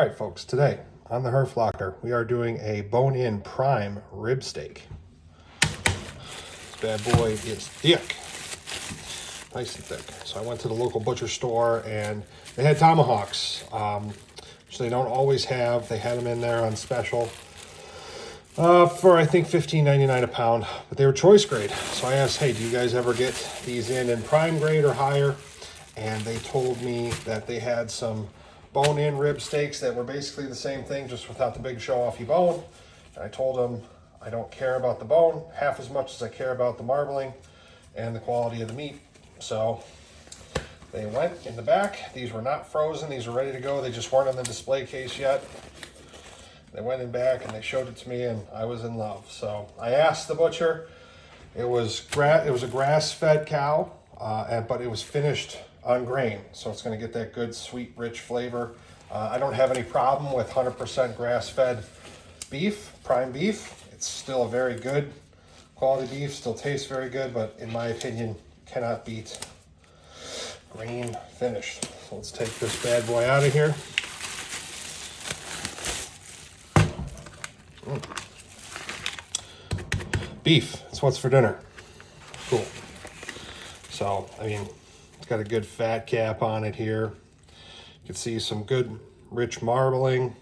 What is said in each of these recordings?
All right, folks, today on the Herf Locker, we are doing a bone-in prime rib steak. This bad boy is thick, nice and thick. So I went to the local butcher store and they had tomahawks, which they don't always have. They had them in there on special for I think $15.99 a pound, but they were choice grade. So I asked, hey, do you guys ever get these in prime grade or higher? And they told me that they had some bone-in rib steaks that were basically the same thing, just without the big show-offy bone. And I told them I don't care about the bone half as much as I care about the marbling and the quality of the meat. So they went in the back. These were not frozen. These were ready to go. They just weren't on the display case yet. They went in back and they showed it to me, and I was in love. So I asked the butcher. It was a grass-fed cow, but it was finished on grain, so it's going to get that good, sweet, rich flavor. I don't have any problem with 100% grass-fed beef, prime beef. It's still a very good quality beef, still tastes very good, but in my opinion, cannot beat grain finished. So let's take this bad boy out of here. Beef, that's what's for dinner. Cool. So, I mean, it's got a good fat cap on it here. You can see some good rich marbling,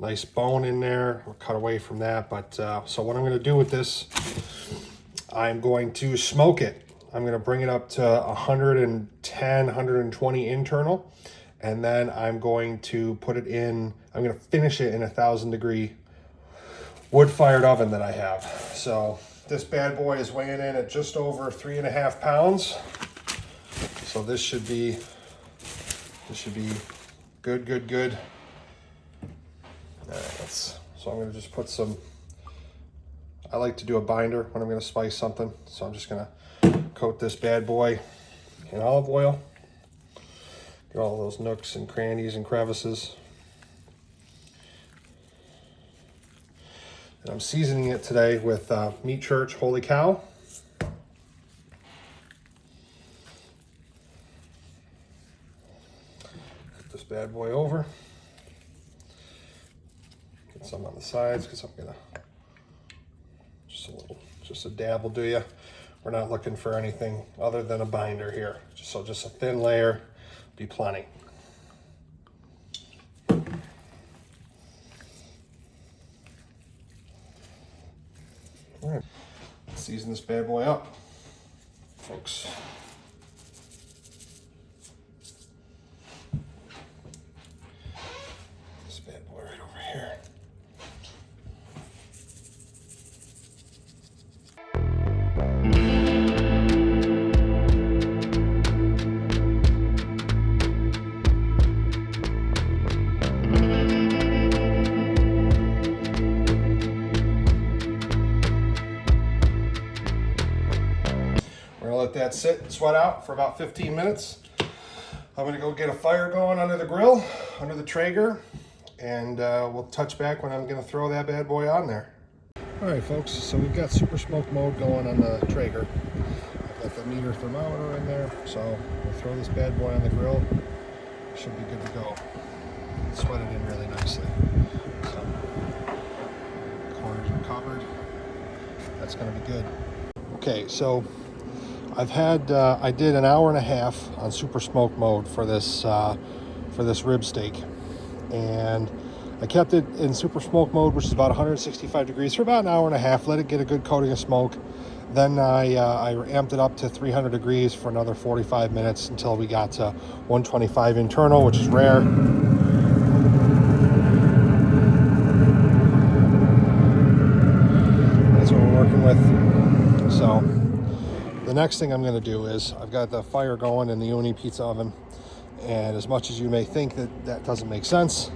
nice bone in there. We'll cut away from that, but so what I'm going to do with this, I'm going to smoke it. I'm going to bring it up to 110, 120 internal, and then I'm going to put it in, I'm going to finish it in a 1,000-degree wood-fired oven that I have. So this bad boy is weighing in at just over 3.5 pounds. So this should be good. All right, so I'm gonna just put some, I like to do a binder when I'm gonna spice something. So I'm just gonna coat this bad boy in olive oil. Get all those nooks and crannies and crevices. And I'm seasoning it today with Meat Church Holy Cow. This bad boy over. Get some on the sides because I'm gonna just a dab will do you. We're not looking for anything other than a binder here. So just a thin layer, be plenty. All right, let's season this bad boy up, folks. This bad boy right over here. We're gonna let that sit and sweat out for about 15 minutes. I'm gonna go get a fire going under the grill, under the Traeger, and we'll touch back when I'm gonna throw that bad boy on there. All right, folks, so we've got super smoke mode going on the Traeger. I've got the meter thermometer in there, so we'll throw this bad boy on the grill. Should be good to go. Sweat it in really nicely. So, corners are covered. That's gonna be good. Okay, so I've had, I did an hour and a half on super smoke mode for this rib steak, and I kept it in super smoke mode, which is about 165 degrees for about an hour and a half, let it get a good coating of smoke. Then I amped it up to 300 degrees for another 45 minutes until we got to 125 internal, which is rare. That's what we're working with. So the next thing I'm going to do is, I've got the fire going in the OONI pizza oven, and as much as you may think that doesn't make sense,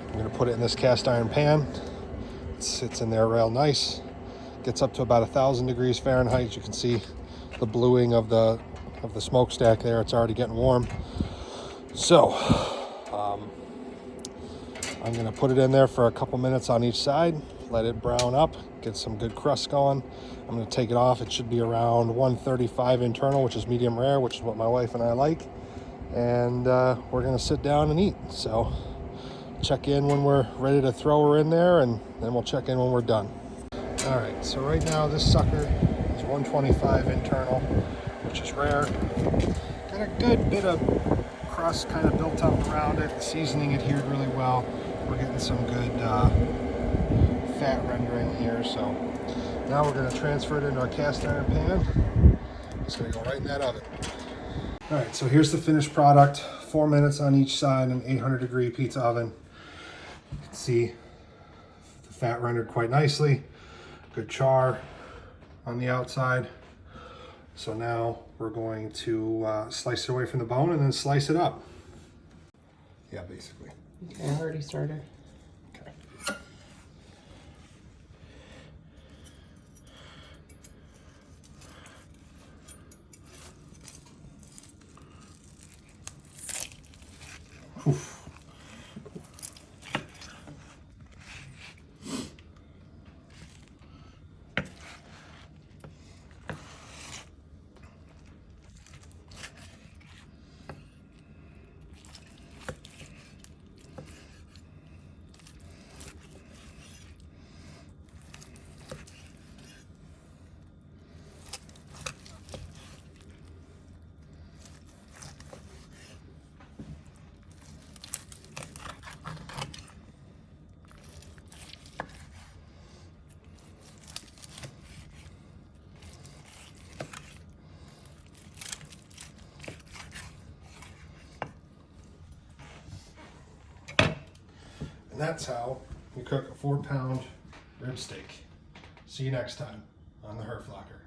I'm going to put it in this cast iron pan. It sits in there real nice. Gets up to about 1,000 degrees Fahrenheit. You can see the bluing of the smokestack there. It's already getting warm. So I'm going to put it in there for a couple minutes on each side, let it brown up, get some good crust going. I'm going to take it off. It should be around 135 internal, which is medium rare, which is what my wife and I like. And we're going to sit down and eat. So check in when we're ready to throw her in there, and then we'll check in when we're done. All right, so right now this sucker is 125 internal, which is rare. Got a good bit of crust kind of built up around it. The seasoning adhered really well. We're getting some good fat rendering here. So now we're going to transfer it into our cast iron pan. It's going to go right in that oven. All right, so here's the finished product. 4 minutes on each side, an 800-degree pizza oven. You can see the fat rendered quite nicely. Good char on the outside. So now we're going to slice it away from the bone and then slice it up. Yeah, basically. Okay, I already started. Okay. Oof. And that's how you cook a 4-pound rib steak. See you next time on the Herf Locker.